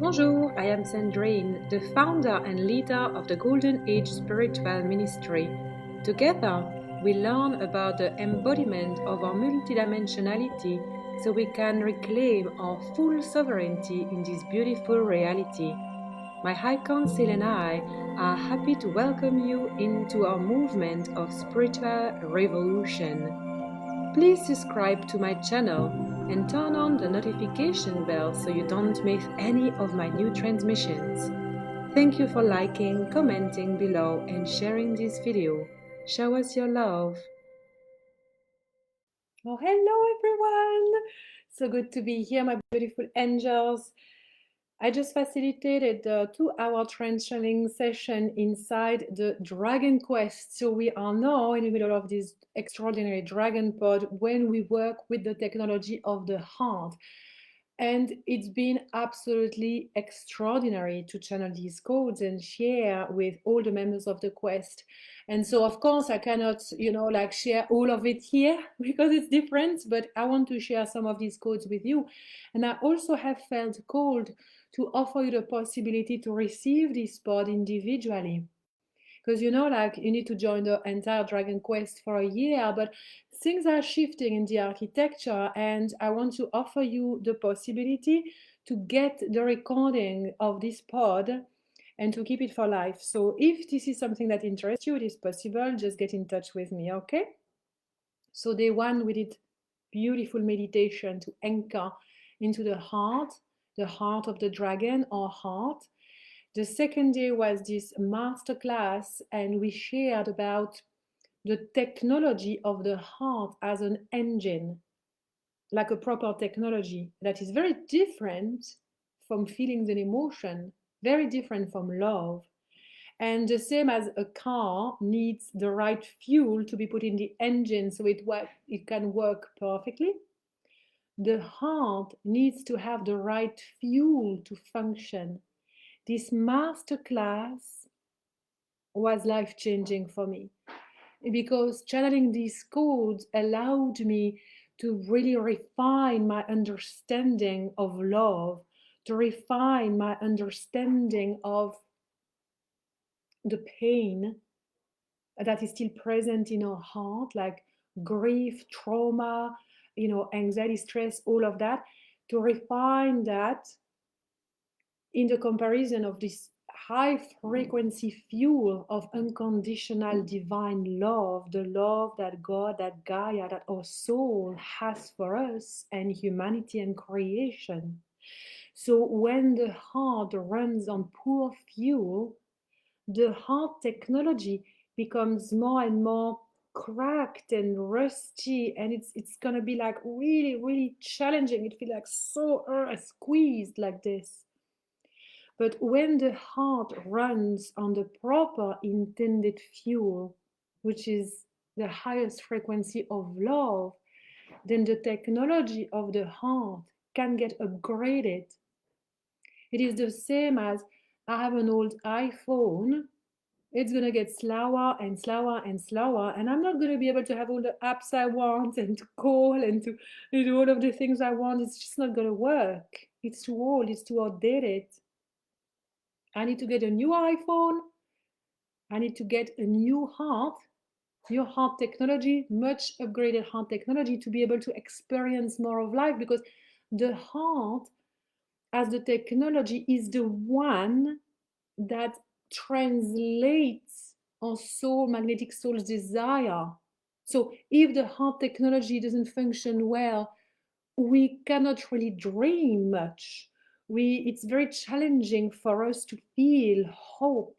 Bonjour, I am Sandrine, the founder and leader of the Golden Age Spiritual Ministry. Together, we learn about the embodiment of our multidimensionality so we can reclaim our full sovereignty in this beautiful reality. My High Council and I are happy to welcome you into our movement of spiritual revolution. Please subscribe to my channel and turn on the notification bell so you don't miss any of my new transmissions. Thank you for liking, commenting below and sharing this video. Show us your love. Oh, hello everyone! So good to be here, my beautiful angels. I just facilitated the 2-hour transitioning session inside the Dragon Quest. So we are now in the middle of this extraordinary dragon pod when we work with the technology of the heart. And it's been absolutely extraordinary to channel these codes and share with all the members of the quest. And so, of course, I cannot, share all of it here because it's different, but I want to share some of these codes with you. And I also have felt called to offer you the possibility to receive this pod individually. Because you need to join the entire Dragon Quest for a year, but things are shifting in the architecture, and I want to offer you the possibility to get the recording of this pod and to keep it for life. So if this is something that interests you, it is possible, just get in touch with me, okay? So day one, we did beautiful meditation to anchor into the heart of the dragon or heart. The second day was this masterclass, and we shared about the technology of the heart as an engine, like a proper technology that is very different from feelings and emotion, very different from love. And the same as a car needs the right fuel to be put in the engine so it can work perfectly. The heart needs to have the right fuel to function. This masterclass was life-changing for me because channeling these codes allowed me to really refine my understanding of love, to refine my understanding of the pain that is still present in our heart, like grief, trauma, anxiety, stress, all of that, to refine that in the comparison of this high frequency fuel of unconditional divine love, the love that God, that Gaia, that our soul has for us and humanity and creation. So when the heart runs on poor fuel, the heart technology becomes more and more cracked and rusty, and it's gonna be like really, really challenging. It feels like so squeezed like this. But when the heart runs on the proper intended fuel, which is the highest frequency of love, then the technology of the heart can get upgraded. It is the same as I have an old iPhone. It's going to get slower and slower and slower, and I'm not going to be able to have all the apps I want and to call and to do all of the things I want. It's just not going to work. It's too old, it's too outdated. I need to get a new iPhone. I need to get a new heart technology, much upgraded heart technology to be able to experience more of life, because the heart as the technology is the one that translates our soul, magnetic soul's desire. So if the heart technology doesn't function well, we cannot really dream much. It's very challenging for us to feel hope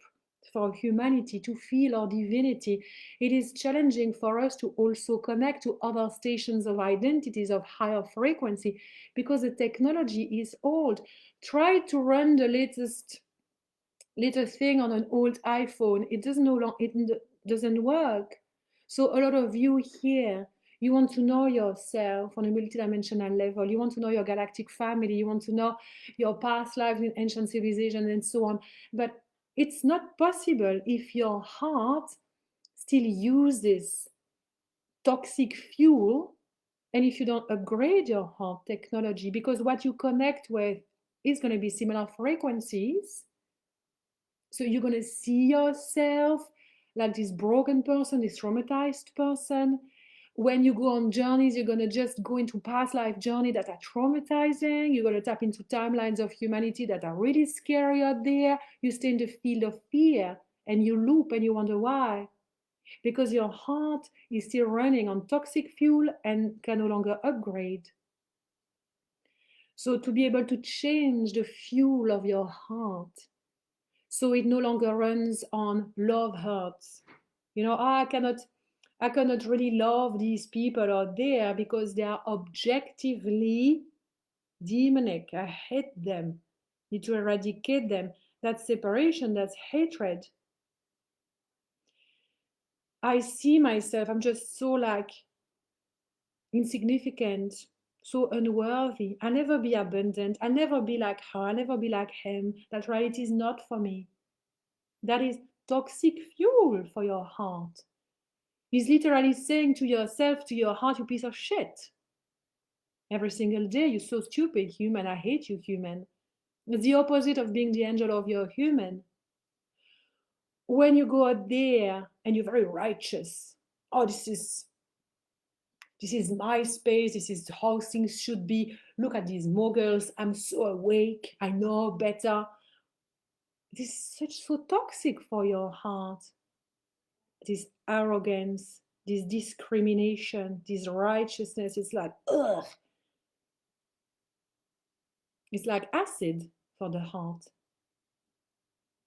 for humanity, to feel our divinity. It is challenging for us to also connect to other stations of identities of higher frequency because the technology is old. Try to run the latest thing on an old iPhone. It doesn't work. So a lot of you here, you want to know yourself on a multidimensional level. You want to know your galactic family. You want to know your past lives in ancient civilizations and so on. But it's not possible if your heart still uses toxic fuel and if you don't upgrade your heart technology, because what you connect with is going to be similar frequencies. So you're going to see yourself like this broken person, this traumatized person. When you go on journeys, you're going to just go into past life journey that are traumatizing. You're going to tap into timelines of humanity that are really scary out there. You stay in the field of fear and you loop and you wonder why. Because your heart is still running on toxic fuel and can no longer upgrade. So to be able to change the fuel of your heart, so it no longer runs on love hurts. I cannot really love these people out there because they are objectively demonic. I hate them. Need to eradicate them. That's separation, that's hatred. I see myself, I'm just so like insignificant, so unworthy. I'll never be abundant. I'll never be like her. I'll never be like him. That reality is not for me. That is toxic fuel for your heart. It's literally saying to yourself, to your heart, you piece of shit. Every single day, you're so stupid, human. I hate you, human. It's the opposite of being the angel of your human. When you go out there and you're very righteous, oh, this is my space, this is how things should be. Look at these moguls, I'm so awake, I know better. This is so toxic for your heart. This arrogance, this discrimination, this righteousness, it's like, ugh. It's like acid for the heart.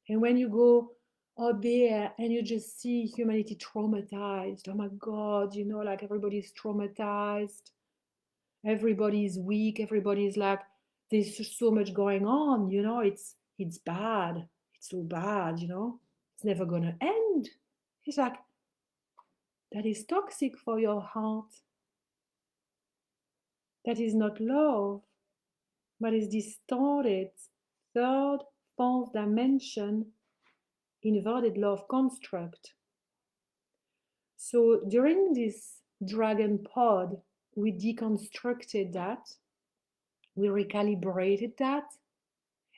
And when you go out there and you just see humanity traumatized, oh my God, like everybody's traumatized, everybody's weak, everybody's like, there's just so much going on, it's bad, it's so bad, it's never gonna end. It's like, that is toxic for your heart. That is not love, but is distorted third, fourth dimension inverted love construct. So during this dragon pod, we deconstructed that, we recalibrated that,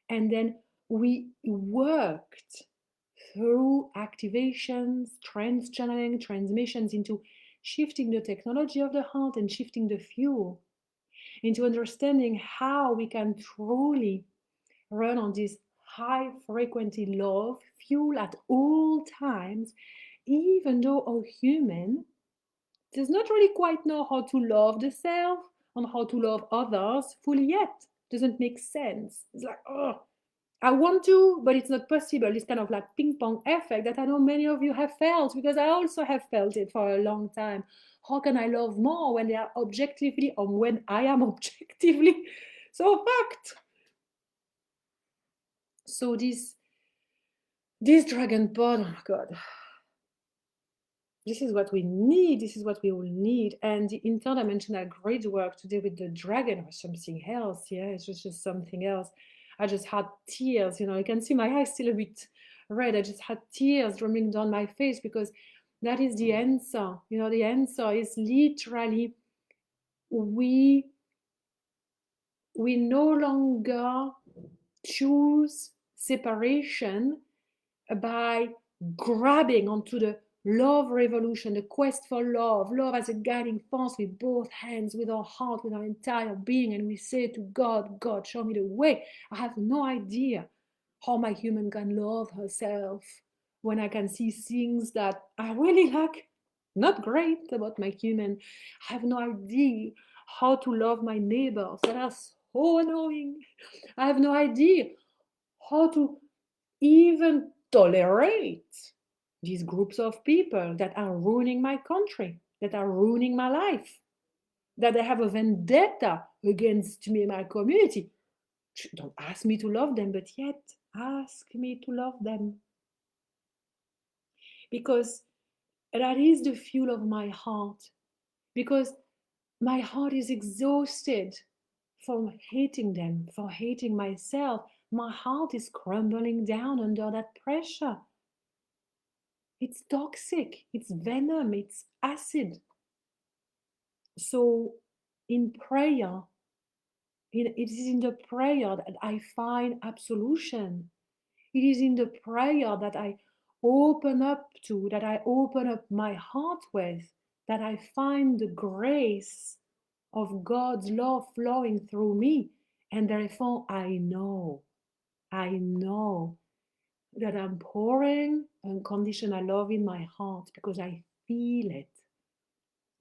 and then we worked through activations, trans channeling, transmissions into shifting the technology of the heart and shifting the fuel into understanding how we can truly run on this high frequency love fuel at all times, even though our human does not really quite know how to love the self and how to love others fully yet. Doesn't make sense. It's like, oh, I want to, but it's not possible. This kind of like ping pong effect that I know many of you have felt, because I also have felt it for a long time. How can I love more when they are objectively, or when I am objectively so fucked? So this dragon pod, oh my God, this is what we need. This is what we all need. And the interdimensional grid work to deal with the dragon or something else. Yeah, it's just something else. I just had tears. You can see my eyes still a bit red. I just had tears running down my face, because that is the answer. The answer is literally we no longer choose separation by grabbing onto the love revolution, the quest for love as a guiding force with both hands, with our heart, with our entire being, and we say to God, God, show me the way. I have no idea how my human can love herself when I can see things that I really like not great about my human. I have no idea how to love my neighbors that are so annoying. I have no idea how to even tolerate these groups of people that are ruining my country, that are ruining my life, that they have a vendetta against me and my community. Don't ask me to love them, but yet ask me to love them. Because that is the fuel of my heart. Because my heart is exhausted from hating them, for hating myself. My heart is crumbling down under that pressure. It's toxic, it's venom, it's acid. So in prayer, It is in the prayer that I find absolution. It is in the prayer that I open up to, that I open up my heart with, that I find the grace of God's love flowing through me. And therefore, I know that I'm pouring unconditional love in my heart because I feel it,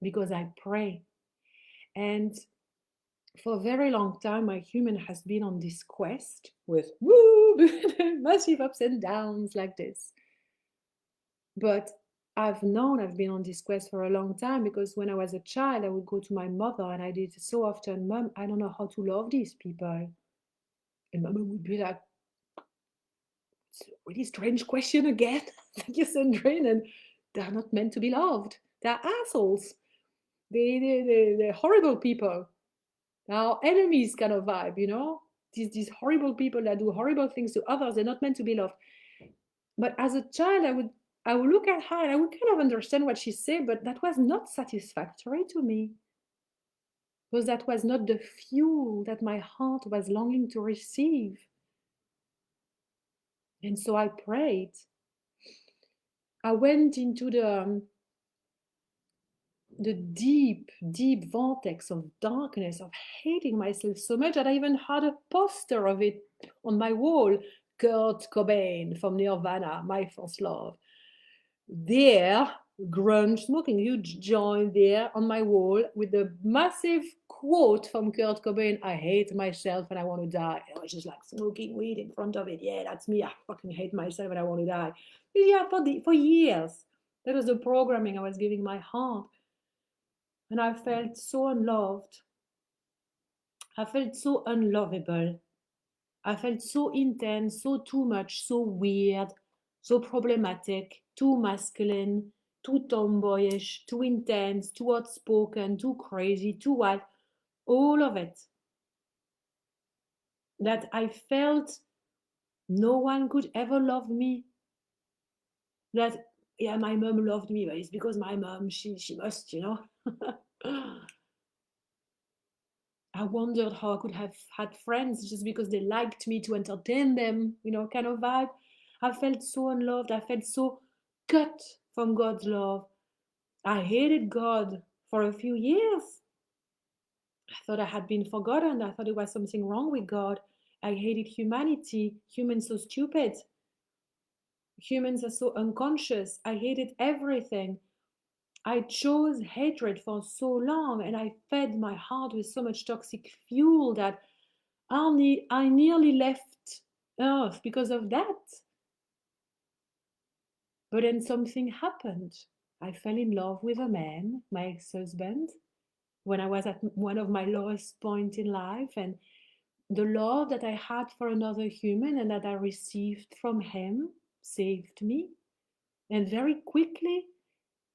because I pray. And for a very long time, my human has been on this quest with woo, massive ups and downs like this. But I've been on this quest for a long time because when I was a child, I would go to my mother and I did so often, Mom, I don't know how to love these people. And Mama would be like, it's a really strange question again. Thank you, Sandrine. And they're not meant to be loved. They're assholes. They're horrible people. Our enemies kind of vibe, you know? These horrible people that do horrible things to others, they're not meant to be loved. But as a child, I would look at her and I would kind of understand what she said, but that was not satisfactory to me. Because that was not the fuel that my heart was longing to receive. And so I prayed. I went into the deep, deep vortex of darkness, of hating myself so much that I even had a poster of it on my wall. Kurt Cobain from Nirvana, my first love. There, grunge, smoking huge joint there on my wall with the massive quote from Kurt Cobain, I hate myself and I want to die. I was just like smoking weed in front of it. Yeah, that's me. I fucking hate myself and I want to die. Yeah, for years. That was the programming I was giving my heart. And I felt so unloved. I felt so unlovable. I felt so intense, so too much, so weird, so problematic, too masculine, too tomboyish, too intense, too outspoken, too crazy, too wild, all of it. That I felt no one could ever love me. That, yeah, my mom loved me, but it's because my mom, she must, you know. I wondered how I could have had friends just because they liked me to entertain them, you know, kind of vibe. I felt so unloved. I felt so cut from God's love. I hated God for a few years. I thought I had been forgotten. I thought there was something wrong with God. I hated humanity. Humans so stupid. Humans are so unconscious. I hated everything. I chose hatred for so long and I fed my heart with so much toxic fuel that I nearly left Earth because of that. But then something happened. I fell in love with a man, my ex-husband, when I was at one of my lowest points in life. And the love that I had for another human and that I received from him saved me. And very quickly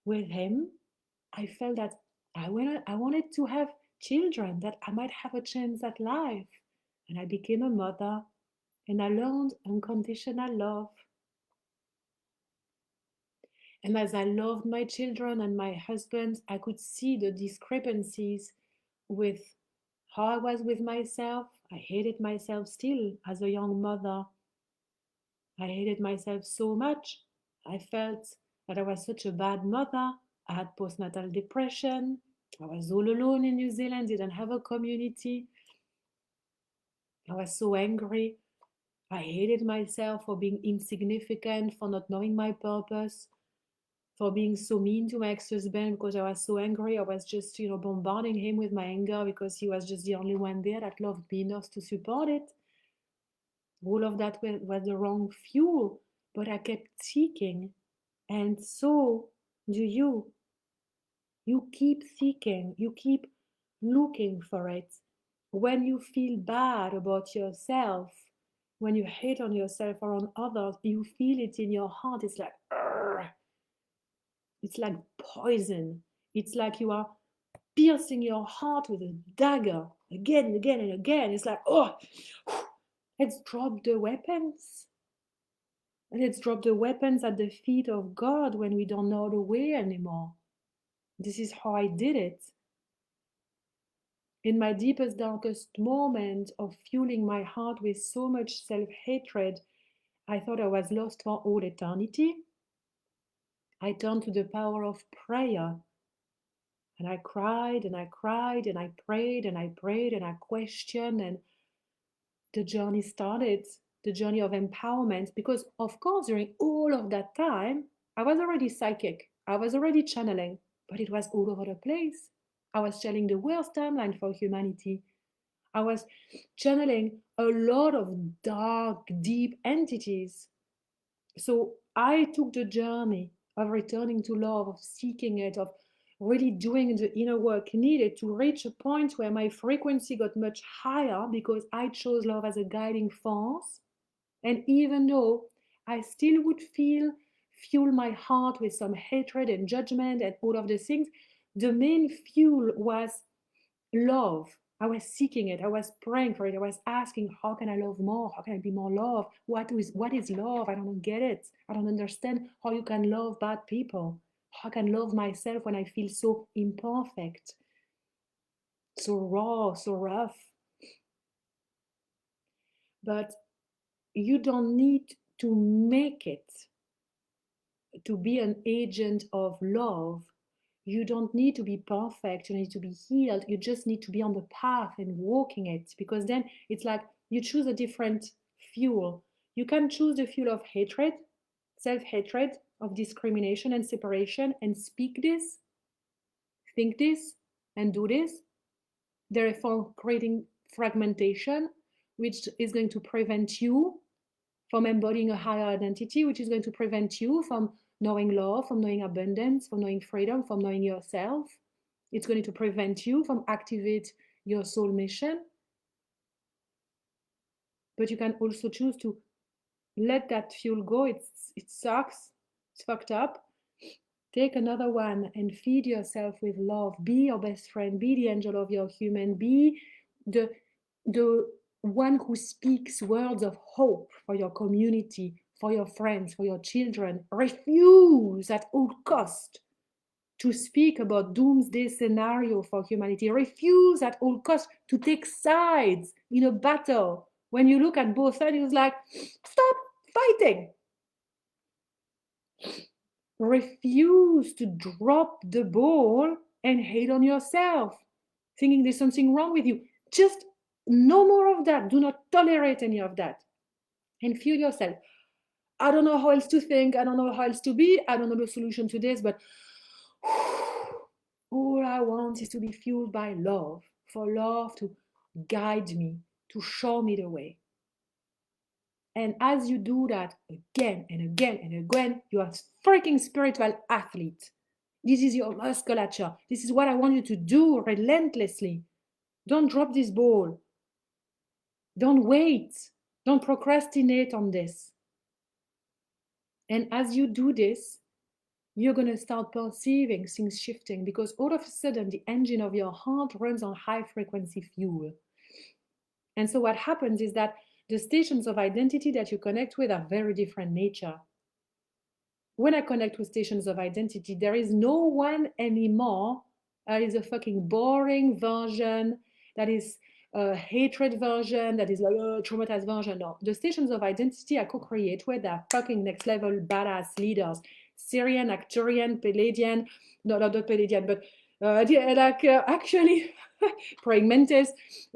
with him, I felt that I wanted to have children, that I might have a chance at life. And I became a mother and I learned unconditional love. And as I loved my children and my husband, I could see the discrepancies with how I was with myself. I hated myself still as a young mother. I hated myself so much. I felt that I was such a bad mother. I had postnatal depression. I was all alone in New Zealand, didn't have a community. I was so angry. I hated myself for being insignificant, for not knowing my purpose, for being so mean to my ex-husband because I was so angry. I was just, bombarding him with my anger because he was just the only one there that loved me enough to support it. All of that was the wrong fuel, but I kept seeking. And so do you. You keep seeking, you keep looking for it. When you feel bad about yourself, when you hate on yourself or on others, you feel it in your heart. It's like, "Urgh." It's like poison. It's like you are piercing your heart with a dagger again and again and again. It's like, oh, let's drop the weapons. Let's drop the weapons at the feet of God when we don't know the way anymore. This is how I did it. In my deepest, darkest moment of fueling my heart with so much self-hatred, I thought I was lost for all eternity. I turned to the power of prayer, and I cried and I cried and I prayed and I prayed and I questioned, and the journey started, the journey of empowerment. Because, of course, during all of that time, I was already psychic, I was already channeling, but it was all over the place. I was channeling the worst timeline for humanity. I was channeling a lot of dark, deep entities. So I took the journey of returning to love, of seeking it, of really doing the inner work needed to reach a point where my frequency got much higher because I chose love as a guiding force. And even though I still would fuel my heart with some hatred and judgment and all of the things, the main fuel was love. I was seeking it. I was praying for it. I was asking, how can I love more? How can I be more love? What is love? I don't get it. I don't understand how you can love bad people. How can I love myself when I feel so imperfect, so raw, so rough? But you don't need to make it to be an agent of love. You don't need to be perfect, you need to be healed. You just need to be on the path and walking it, because then it's like you choose a different fuel. You can choose the fuel of hatred, self-hatred, of discrimination and separation, and speak this, think this, and do this, therefore creating fragmentation, which is going to prevent you from embodying a higher identity, which is going to prevent you from knowing love, from knowing abundance, from knowing freedom, from knowing yourself. It's going to prevent you from activate your soul mission. But you can also choose to let that fuel go. It sucks. It's fucked up. Take another one and feed yourself with love. Be your best friend. Be the angel of your human. Be the one who speaks words of hope for your community, for your friends, for your children. Refuse at all cost to speak about doomsday scenario for humanity. Refuse at all cost to take sides in a battle. When you look at both sides, it's like, stop fighting. Refuse to drop the ball and hate on yourself, thinking there's something wrong with you. Just no more of that. Do not tolerate any of that. And feel yourself. I don't know how else to think. I don't know how else to be. I don't know the solution to this, but all I want is to be fueled by love, for love to guide me, to show me the way. And as you do that again and again and again, you are a freaking spiritual athlete. This is your musculature. This is what I want you to do relentlessly. Don't drop this ball. Don't wait. Don't procrastinate on this. And as you do this, you're going to start perceiving things shifting, because all of a sudden the engine of your heart runs on high frequency fuel. And so what happens is that the stations of identity that you connect with are very different nature. When I connect with stations of identity, there is no one anymore that is a fucking boring version, that is a hatred version, that is like a traumatized version. No, the stations of identity I co-create with are fucking next level badass leaders. Syrian, Arcturian, Palladian, no, not Palladian, but actually praying mantis,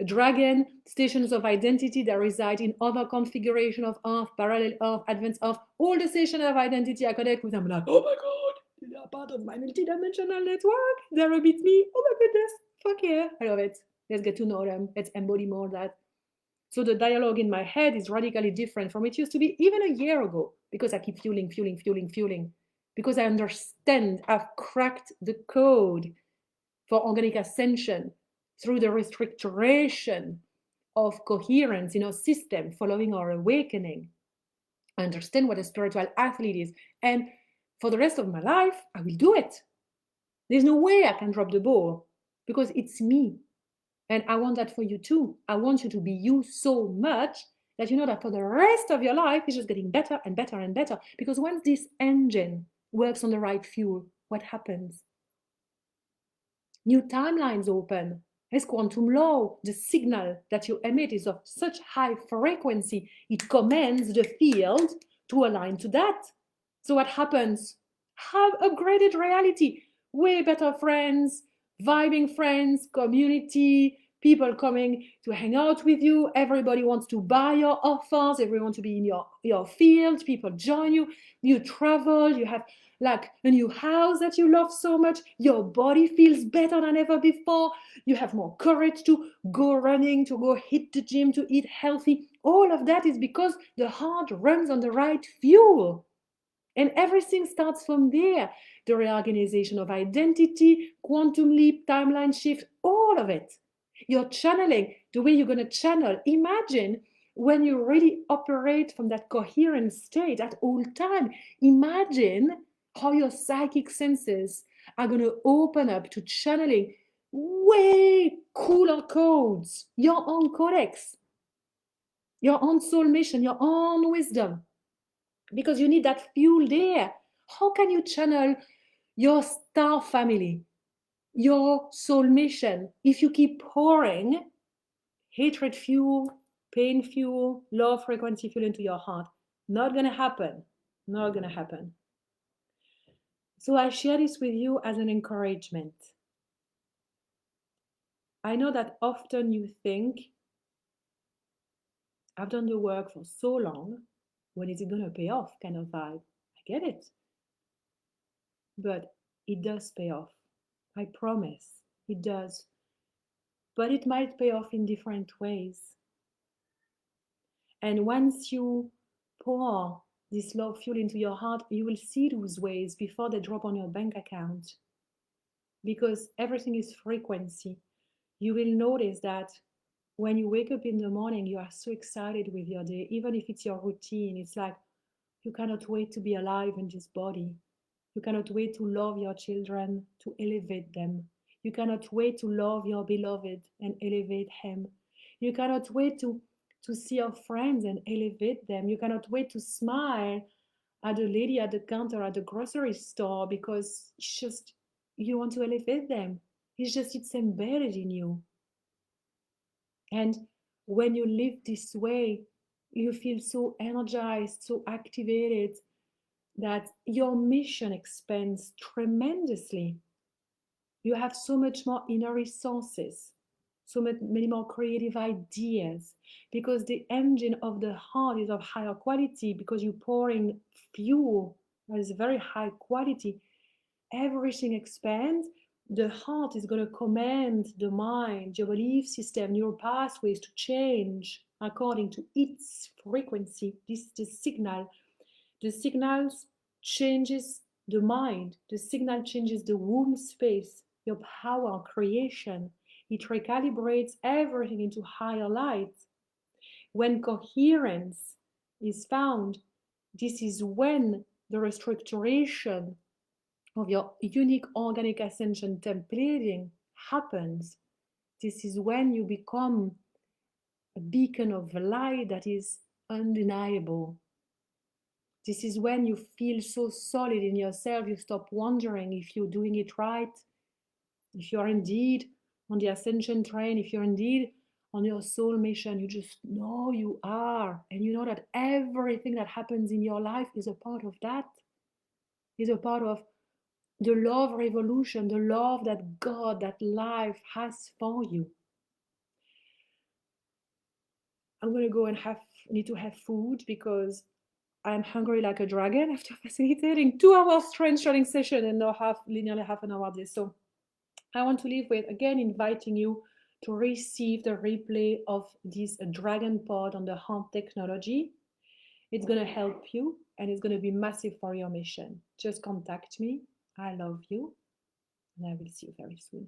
dragon, stations of identity that reside in other configuration of Earth, parallel Earth, advanced Earth, all the stations of identity I connect with. I'm like, oh my God, they are part of my multidimensional network. They're a bit me. Oh my goodness, fuck yeah, I love it. Let's get to know them. Let's embody more of that. So the dialogue in my head is radically different from it used to be even a year ago, because I keep fueling, because I understand, I've cracked the code for organic ascension through the restoration of coherence in our system following our awakening. I understand what a spiritual athlete is. And for the rest of my life, I will do it. There's no way I can drop the ball, because it's me. And I want that for you too. I want you to be you so much that you know that for the rest of your life, it's just getting better and better and better. Because once this engine works on the right fuel, what happens? New timelines open, As quantum law, the signal that you emit is of such high frequency, it commands the field to align to that. So what happens? Have upgraded reality, way better friends, vibing friends, community, people coming to hang out with you. Everybody wants to buy your offers, everyone wants to be in your field, people join you, you travel, you have like a new house that you love so much, your body feels better than ever before, you have more courage to go running, to go hit the gym, to eat healthy. All of that is because the heart runs on the right fuel. And everything starts from there. The reorganization of identity, quantum leap, timeline shift, all of it. Your channeling, the way you're going to channel. Imagine when you really operate from that coherent state at all time. Imagine how your psychic senses are going to open up to channeling way cooler codes, your own codex, your own soul mission, your own wisdom, because you need that fuel there. How can you channel your star family, your soul mission, if you keep pouring hatred fuel, pain fuel, low frequency fuel into your heart? Not going to happen. Not going to happen. So I share this with you as an encouragement. I know that often you think, I've done the work for so long, when is it going to pay off kind of vibe. I get it. But it does pay off. I promise it does. But it might pay off in different ways. And once you pour this love fuel into your heart, you will see those ways before they drop on your bank account. Because everything is frequency. You will notice that when you wake up in the morning, you are so excited with your day, even if it's your routine. It's like you cannot wait to be alive in this body. You cannot wait to love your children, to elevate them. You cannot wait to love your beloved and elevate him. You cannot wait to see your friends and elevate them. You cannot wait to smile at the lady at the counter at the grocery store, because it's just, you want to elevate them. It's embedded in you. And when you live this way, you feel so energized, so activated, that your mission expands tremendously. You have so much more inner resources, so many more creative ideas, because the engine of the heart is of higher quality, because you're pouring fuel that is very high quality. Everything expands. The heart is going to command the mind, your belief system, your pathways to change according to its frequency. This is the signal. The signals changes the mind. The signal changes the womb space, your power, creation. It recalibrates everything into higher light. When coherence is found, this is when the restructuration of your unique organic ascension templating happens. This is when you become a beacon of light that is undeniable. This is when you feel so solid in yourself, you stop wondering if you're doing it right, if you're indeed on the ascension train, if you're indeed on your soul mission. You just know you are. And you know that everything that happens in your life is a part of that, is a part of the love revolution, the love that God, that life has for you. I'm going to go and need to have food, because I'm hungry like a dragon after facilitating 2 hours strength training session and now nearly half an hour this. So I want to leave with, again, inviting you to receive the replay of this Dragon Pod on the Heart technology. It's going to help you, and it's going to be massive for your mission. Just contact me. I love you, and I will see you very soon.